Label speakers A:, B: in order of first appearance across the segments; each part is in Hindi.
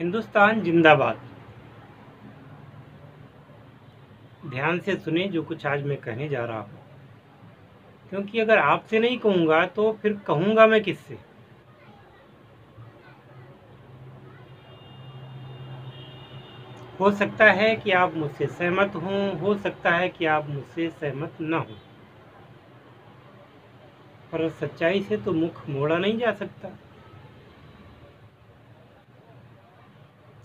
A: हिंदुस्तान जिंदाबाद। ध्यान से सुने जो कुछ आज मैं कहने जा रहा हूँ, क्योंकि अगर आपसे नहीं कहूँगा तो फिर कहूँगा मैं किससे। हो सकता है कि आप मुझसे सहमत हों, हो सकता है कि आप मुझसे सहमत न हों, पर सच्चाई से तो मुख मोड़ा नहीं जा सकता।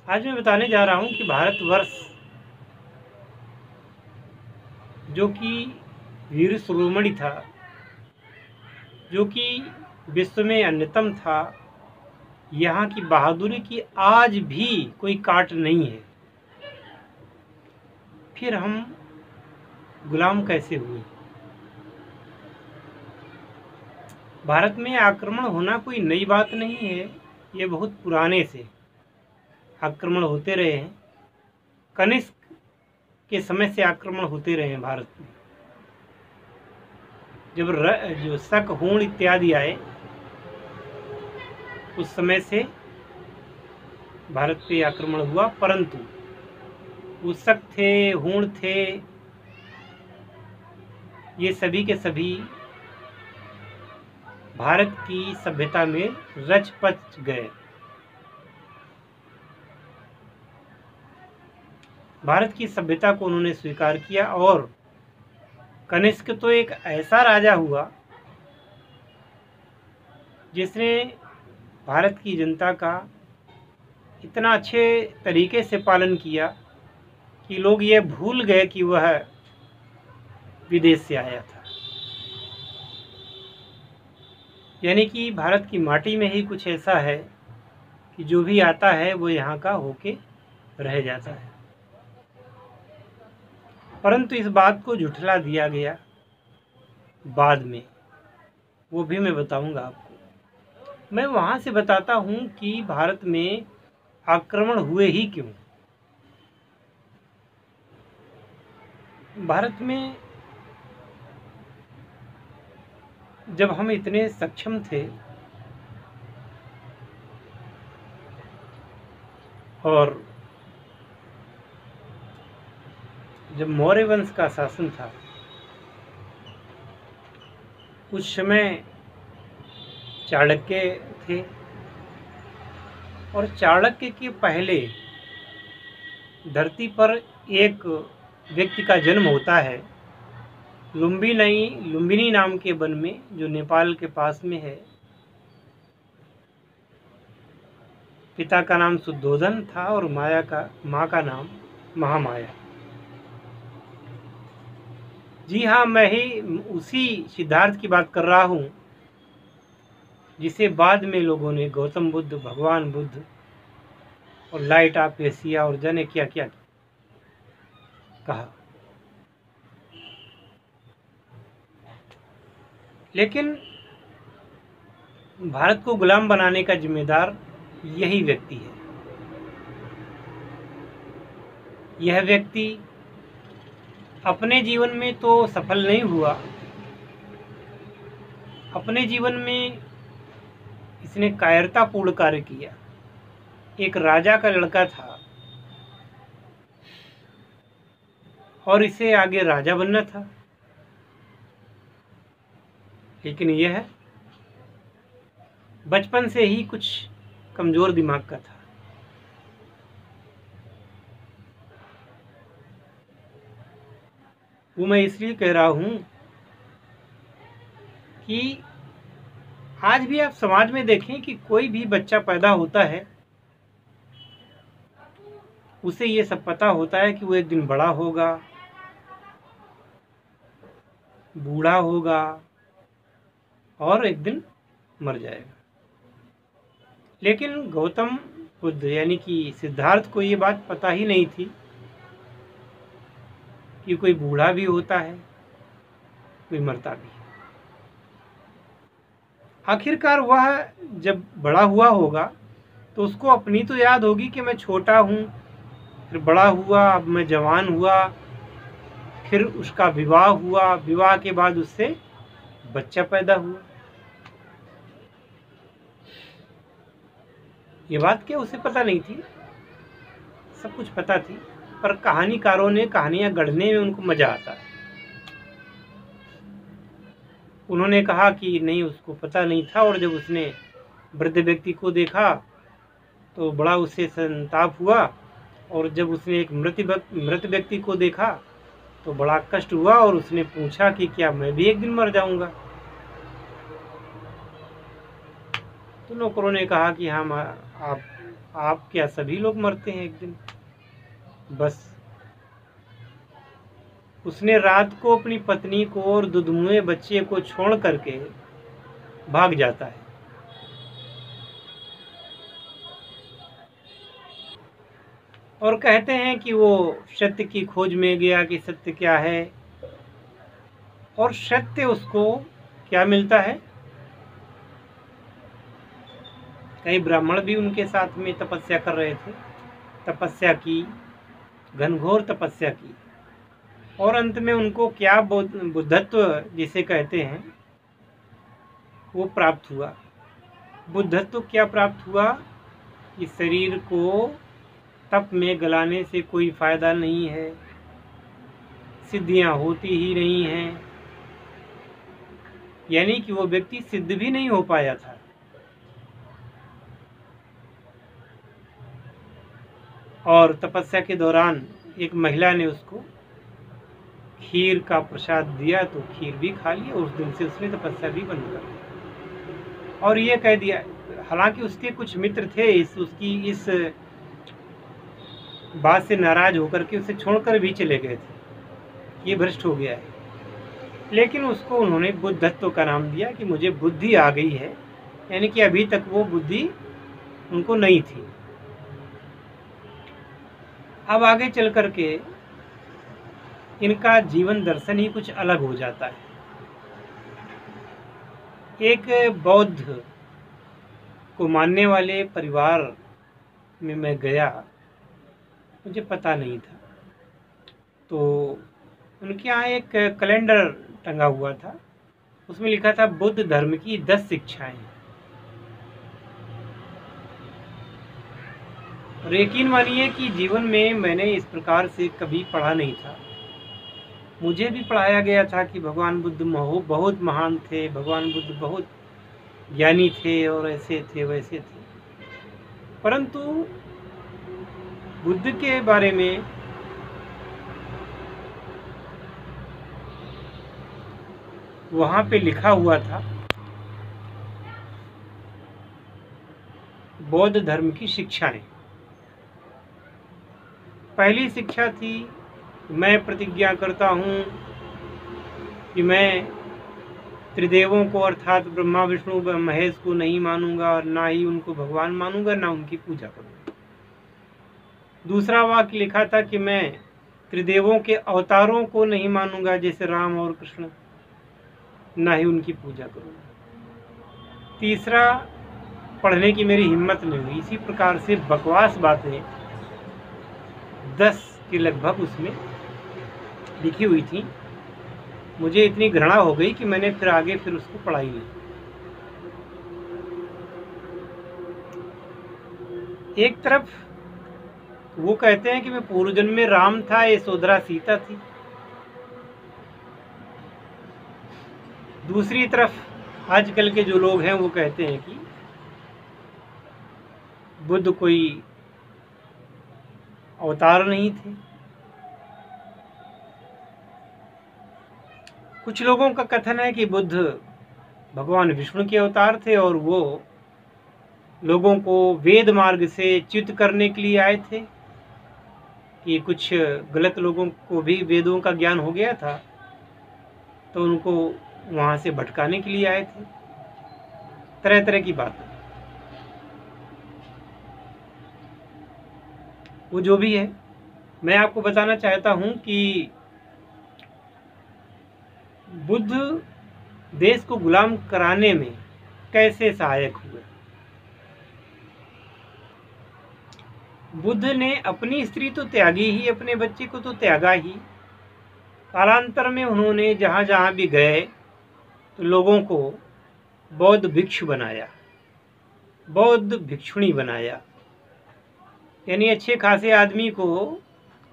A: आज मैं बताने जा रहा हूँ कि भारतवर्ष जो कि वीर शिरोमणि था, जो कि विश्व में अन्यतम था, यहाँ की बहादुरी की आज भी कोई काट नहीं है। फिर हम गुलाम कैसे हुए? भारत में आक्रमण होना कोई नई बात नहीं है, ये बहुत पुराने से आक्रमण होते रहे हैं। कनिष्क के समय से आक्रमण होते रहे हैं भारत में। जब जो शक, हूण इत्यादि आए, उस समय से भारत पे आक्रमण हुआ, परंतु वो शक थे, हूण थे, ये सभी के सभी भारत की सभ्यता में रच पच गए। भारत की सभ्यता को उन्होंने स्वीकार किया और कनिष्क तो एक ऐसा राजा हुआ जिसने भारत की जनता का इतना अच्छे तरीके से पालन किया कि लोग ये भूल गए कि वह विदेश से आया था। यानी कि भारत की माटी में ही कुछ ऐसा है कि जो भी आता है वो यहाँ का होके रह जाता है। परंतु इस बात को झुठला दिया गया बाद में, वो भी मैं बताऊंगा आपको। मैं वहाँ से बताता हूँ कि भारत में आक्रमण हुए ही क्यों। भारत में जब हम इतने सक्षम थे और जब मौर्य वंश का शासन था, उस समय चाणक्य थे और चाणक्य के पहले धरती पर एक व्यक्ति का जन्म होता है लुम्बिनी नाम के वन में, जो नेपाल के पास में है। पिता का नाम शुद्धोधन था और माँ का नाम महामाया। जी हाँ, मैं ही उसी सिद्धार्थ की बात कर रहा हूँ जिसे बाद में लोगों ने गौतम बुद्ध, भगवान बुद्ध और लाइट ऑफ एशिया और जाने क्या क्या कहा। लेकिन भारत को गुलाम बनाने का जिम्मेदार यही व्यक्ति है। यह व्यक्ति अपने जीवन में तो सफल नहीं हुआ। अपने जीवन में इसने कायरतापूर्ण कार्य किया। एक राजा का लड़का था और इसे आगे राजा बनना था, लेकिन यह बचपन से ही कुछ कमजोर दिमाग का था। वो मैं इसलिए कह रहा हूं कि आज भी आप समाज में देखें कि कोई भी बच्चा पैदा होता है, उसे ये सब पता होता है कि वो एक दिन बड़ा होगा, बूढ़ा होगा और एक दिन मर जाएगा। लेकिन गौतम बुद्ध यानी कि सिद्धार्थ को ये बात पता ही नहीं थी कि कोई बूढ़ा भी होता है, कोई मरता भी है। आखिरकार वह जब बड़ा हुआ होगा तो उसको अपनी तो याद होगी कि मैं छोटा हूँ, फिर बड़ा हुआ, अब मैं जवान हुआ, फिर उसका विवाह हुआ, विवाह के बाद उससे बच्चा पैदा हुआ। ये बात क्या उसे पता नहीं थी, सब कुछ पता थी, पर कहानीकारों ने कहानियां गढ़ने में उनको मजा आता है। उन्होंने कहा कि नहीं, उसको पता नहीं था, और जब उसने वृद्ध व्यक्ति को देखा तो बड़ा उसे संताप हुआ, और जब उसने एक मृत व्यक्ति को देखा तो बड़ा कष्ट हुआ, और उसने पूछा कि क्या मैं भी एक दिन मर जाऊंगा। तो नौकरों ने कहा कि हम आप क्या, सभी लोग मरते हैं एक दिन। बस उसने रात को अपनी पत्नी को और दुधमुए बच्चे को छोड़ करके भाग जाता है। और कहते हैं कि वो सत्य की खोज में गया कि सत्य क्या है, और सत्य उसको क्या मिलता है। कई ब्राह्मण भी उनके साथ में तपस्या कर रहे थे, तपस्या की, घनघोर तपस्या की, और अंत में उनको क्या बुद्धत्व जिसे कहते हैं वो प्राप्त हुआ। बुद्धत्व क्या प्राप्त हुआ कि शरीर को तप में गलाने से कोई फायदा नहीं है, सिद्धियां होती ही नहीं हैं, यानी कि वो व्यक्ति सिद्ध भी नहीं हो पाया था। और तपस्या के दौरान एक महिला ने उसको खीर का प्रसाद दिया, तो खीर भी खा लिया। उस दिन से उसने तपस्या भी बंद कर दी, और ये कह दिया, हालांकि उसके कुछ मित्र थे उसकी इस बात से नाराज होकर के उसे छोड़कर भी चले गए थे, ये भ्रष्ट हो गया है, लेकिन उसको उन्होंने बुद्धत्व का नाम दिया कि मुझे बुद्धि आ गई है, यानी कि अभी तक वो बुद्धि उनको नहीं थी। अब आगे चल करके इनका जीवन दर्शन ही कुछ अलग हो जाता है। एक बौद्ध को मानने वाले परिवार में मैं गया, मुझे पता नहीं था, तो उनके यहाँ एक कैलेंडर टंगा हुआ था, उसमें लिखा था बुद्ध धर्म की 10 शिक्षाएं। और यकीन मानिए कि जीवन में मैंने इस प्रकार से कभी पढ़ा नहीं था। मुझे भी पढ़ाया गया था कि भगवान बुद्ध बहुत महान थे, भगवान बुद्ध बहुत ज्ञानी थे, और ऐसे थे वैसे थे, परंतु बुद्ध के बारे में वहाँ पे लिखा हुआ था बौद्ध धर्म की शिक्षाएं। पहली शिक्षा थी, मैं प्रतिज्ञा करता हूँ कि मैं त्रिदेवों को अर्थात ब्रह्मा विष्णु महेश को नहीं मानूंगा, और ना ही उनको भगवान मानूंगा, ना उनकी पूजा करूंगा। दूसरा वाक्य लिखा था कि मैं त्रिदेवों के अवतारों को नहीं मानूंगा, जैसे राम और कृष्ण, ना ही उनकी पूजा करूंगा। तीसरा, पढ़ने की मेरी हिम्मत नहीं हुई। इसी प्रकार से बकवास बातें 10 के लगभग उसमें लिखी हुई थी। मुझे इतनी घृणा हो गई कि मैंने फिर आगे उसको पढ़ाई नहीं। एक तरफ वो कहते हैं कि मैं पूर्व जन्म में राम था, यशोधरा सीता थी। दूसरी तरफ आजकल के जो लोग हैं वो कहते हैं कि बुद्ध कोई अवतार नहीं थे। कुछ लोगों का कथन है कि बुद्ध भगवान विष्णु के अवतार थे, और वो लोगों को वेद मार्ग से च्युत करने के लिए आए थे, कि कुछ गलत लोगों को भी वेदों का ज्ञान हो गया था, तो उनको वहाँ से भटकाने के लिए आए थे। तरह तरह की बातें। वो जो भी है, मैं आपको बताना चाहता हूँ कि बुद्ध देश को गुलाम कराने में कैसे सहायक हुए। बुद्ध ने अपनी स्त्री तो त्यागी ही, अपने बच्चे को तो त्यागा ही। कालांतर में उन्होंने जहाँ जहाँ भी गए तो लोगों को बौद्ध भिक्षु बनाया। बौद्ध भिक्षुणी बनाया, यानी अच्छे खासे आदमी को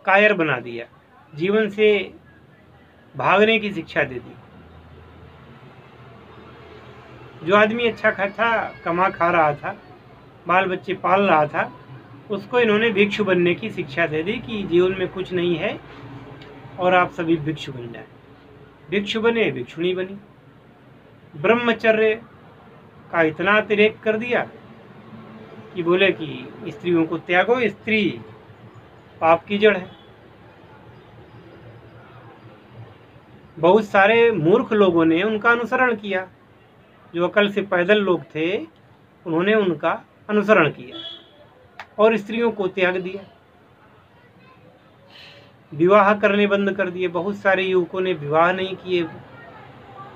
A: कायर बना दिया, जीवन से भागने की शिक्षा दे दी। जो आदमी अच्छा खासा कमा खा रहा था, बाल बच्चे पाल रहा था, उसको इन्होंने भिक्षु बनने की शिक्षा दे दी कि जीवन में कुछ नहीं है और आप सभी भिक्षु बन जाए। भिक्षु बने, भिक्षुणी बनी। ब्रह्मचर्य का इतना अतिरेक कर दिया कि बोले कि स्त्रियों को त्यागो, स्त्री पाप की जड़ है। बहुत सारे मूर्ख लोगों ने उनका अनुसरण किया, जो अकल से पैदल लोग थे उन्होंने उनका अनुसरण किया और स्त्रियों को त्याग दिया, विवाह करने बंद कर दिए। बहुत सारे युवकों ने विवाह नहीं किए,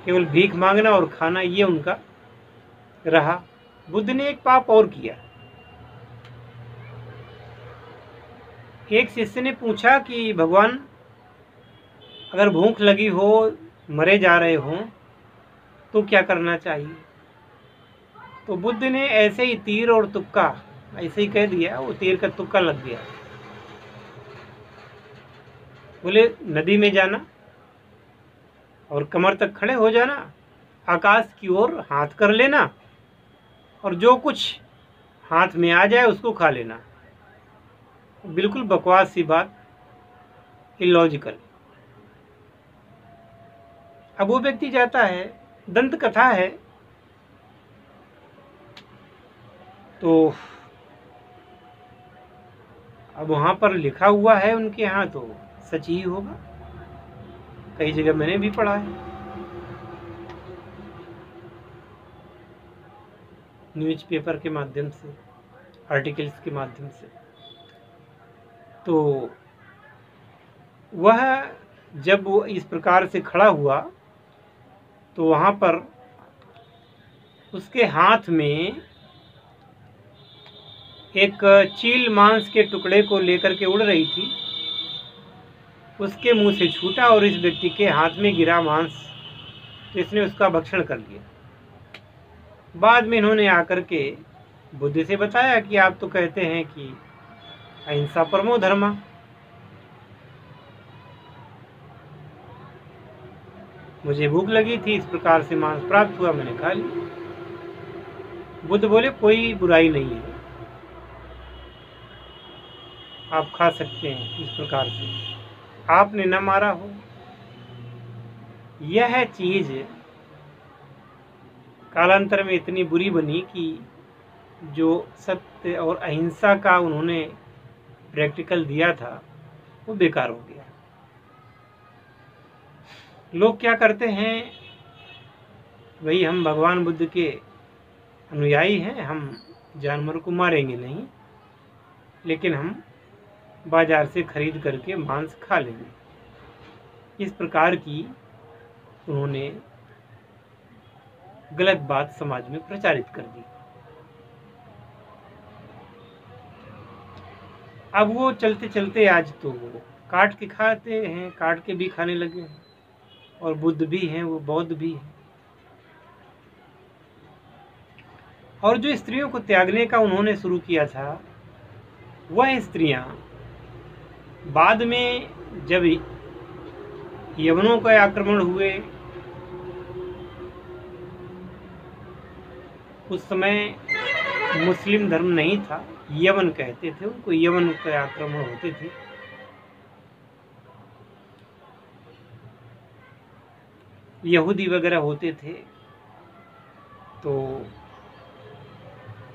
A: केवल भीख मांगना और खाना ये उनका रहा। बुद्ध ने एक पाप और किया। एक शिष्य ने पूछा कि भगवान, अगर भूख लगी हो, मरे जा रहे हो, तो क्या करना चाहिए? तो बुद्ध ने ऐसे ही तीर और तुक्का ऐसे ही कह दिया, वो तीर का तुक्का लग गया। बोले नदी में जाना और कमर तक खड़े हो जाना, आकाश की ओर हाथ कर लेना और जो कुछ हाथ में आ जाए उसको खा लेना। बिल्कुल बकवास सी बात, इलॉजिकल। अब वो व्यक्ति जाता है, दंत कथा है, तो अब वहां पर लिखा हुआ है उनके यहाँ, तो सच ही होगा। कई जगह मैंने भी पढ़ा है, न्यूज़पेपर के माध्यम से, आर्टिकल्स के माध्यम से। तो वह जब वो इस प्रकार से खड़ा हुआ तो वहां पर उसके हाथ में एक चील मांस के टुकड़े को लेकर के उड़ रही थी, उसके मुंह से छूटा और इस व्यक्ति के हाथ में गिरा मांस, तो इसने उसका भक्षण कर लिया। बाद में इन्होंने आकर के बुद्ध से बताया कि आप तो कहते हैं कि अहिंसा परमो धर्मा, मुझे भूख लगी थी, इस प्रकार से मांस प्राप्त हुआ, मैंने खा लिया। बुद्ध बोले कोई बुराई नहीं है, आप खा सकते हैं इस प्रकार से, आपने न मारा हो। यह चीज कालांतर में इतनी बुरी बनी कि जो सत्य और अहिंसा का उन्होंने प्रैक्टिकल दिया था वो बेकार हो गया। लोग क्या करते हैं, भाई हम भगवान बुद्ध के अनुयायी हैं, हम जानवर को मारेंगे नहीं, लेकिन हम बाजार से खरीद करके मांस खा लेंगे। इस प्रकार की उन्होंने गलत बात समाज में प्रचारित कर दी। अब वो चलते चलते आज तो वो काट के खाते हैं, काट के भी खाने लगे हैं, और बुद्ध भी हैं, वो बौद्ध भी हैं। और जो स्त्रियों को त्यागने का उन्होंने शुरू किया था, वह स्त्रियां बाद में जब यवनों का आक्रमण हुए, उस समय मुस्लिम धर्म नहीं था, यवन कहते थे उनको, यवन के आक्रमण होते थे। यहूदी वगैरह होते थे, तो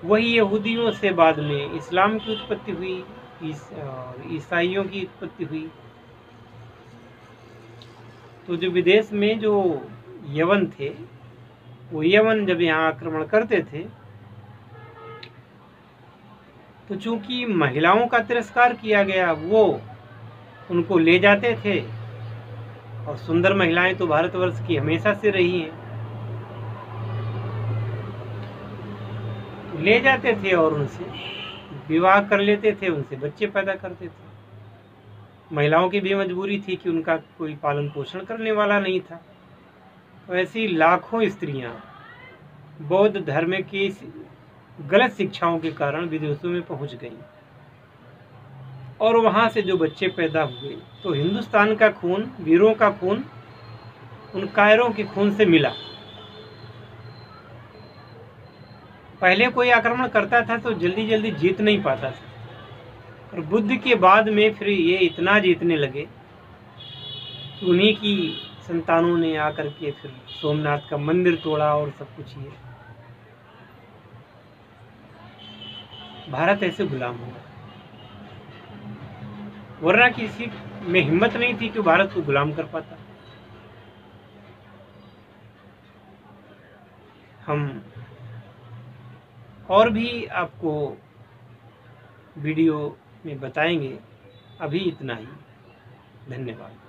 A: वही यहूदियों से बाद में इस्लाम की उत्पत्ति हुई, ईसाइयों की उत्पत्ति हुई। तो जो विदेश में जो यवन थे, वो यवन जब यहाँ आक्रमण करते थे, तो चूंकि महिलाओं का तिरस्कार किया गया, वो उनको ले जाते थे, और सुंदर महिलाएं तो भारतवर्ष की हमेशा से रही हैं, ले जाते थे और उनसे विवाह कर लेते थे, उनसे बच्चे पैदा करते थे। महिलाओं की भी मजबूरी थी कि उनका कोई पालन पोषण करने वाला नहीं था। तो ऐसी लाखों स्त्रियां बौद्ध धर्म की गलत शिक्षाओं के कारण विदेशों में पहुंच गई और वहां से जो बच्चे पैदा हुए तो हिंदुस्तान का खून, वीरों का खून उन कायरों के खून से मिला। पहले कोई आक्रमण करता था तो जल्दी जल्दी जीत नहीं पाता था, और बुद्ध के बाद में फिर ये इतना जीतने लगे, उन्हीं की संतानों ने आकर के फिर सोमनाथ का मंदिर तोड़ा और सब कुछ। ये भारत ऐसे गुलाम हुआ, वरना किसी में हिम्मत नहीं थी कि भारत को गुलाम कर पाता। हम और भी आपको वीडियो में बताएंगे, अभी इतना ही। धन्यवाद।